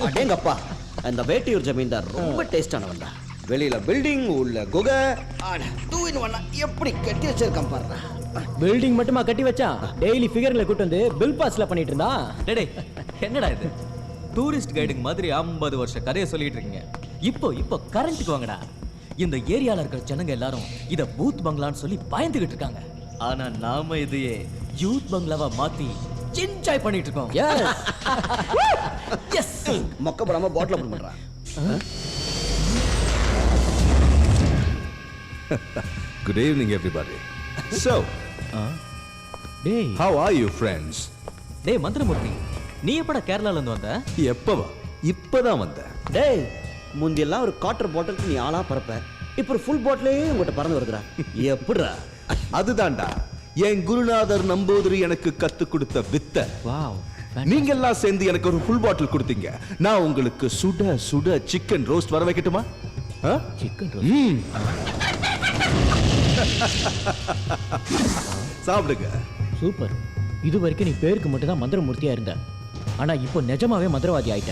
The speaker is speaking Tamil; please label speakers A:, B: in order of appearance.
A: அடேங்கப்பா, அந்த வேட்டியூர் ஜமீன்தார் ரொம்ப டேஸ்டானவன் தான். வெளியில பில்டிங், உள்ள குகை, தூயின் வண்ணா எப்படி கட்டி வச்சிருக்கான் பாருடா.
B: பில்டிங் மட்டுமா கட்டி வச்சான், டெய்லி ஃபிகர்ல கூட்டு வந்து பில் பாஸ்ல பண்ணிட்டு இருந்தான்.
C: டேய் என்னடா இது டூரிஸ்ட் கைடுக்கு மாதிரி 50 வருஷ கதையை சொல்லிட்டு இருக்கீங்க. இப்போ கரண்ட்டுக்கு வாங்கடா. இந்த ஏரியால இருக்கிற ஜனங்க எல்லாரும் இத பூத் பங்களான்னு சொல்லி பயந்துகிட்டு இருக்காங்க. ஆனா நாம இதையே யூத் பங்களாவா மாத்தி என்ஜாய் பண்ணிட்டு இருக்கோம். எஸ்
A: மொக்க போடாம பாட்டில் ஓபன் பண்றான்.
D: Good evening, everybody. So,
B: டேய்
D: how are you, friends?
C: டேய் மந்திரமூர்த்தி, நீ எப்படா கேரளால இருந்து வந்த?
D: எப்பவா? இப்பதான் வந்தேன்.
A: டேய், முந்தியெல்லாம் ஒரு குவார்டர் பாட்டிலுக்கு நீ ஆளா பறப்ப, இப்போ ஒரு ஃபுல் பாட்டிலே உங்ககிட்ட பறந்து வருதுடா. எப்படிடா?
D: அதுதான்டா என் குருநாதர் நம்பூதிரி எனக்கு கத்து கொடுத்த வித்தை.
B: வாவ்,
D: நீங்க எல்லாம் சேர்ந்து எனக்கு ஒரு ஃபுல் பாட்டில் கொடுத்தீங்க. நான் உங்களுக்கு சுட சுட சிக்கன் ரோஸ்ட் வர வைக்கட்டுமா?
B: சிக்கன் ரோஸ்ட்
D: சாப்பிடுங்க.
B: சூப்பர். இது வரைக்கும் நீ பேருக்கு மட்டும் தான் மந்திரமூர்த்தியா இருந்த, ஆனா இப்போ நிஜமாவே மந்திரவாதி ஆயிட்ட.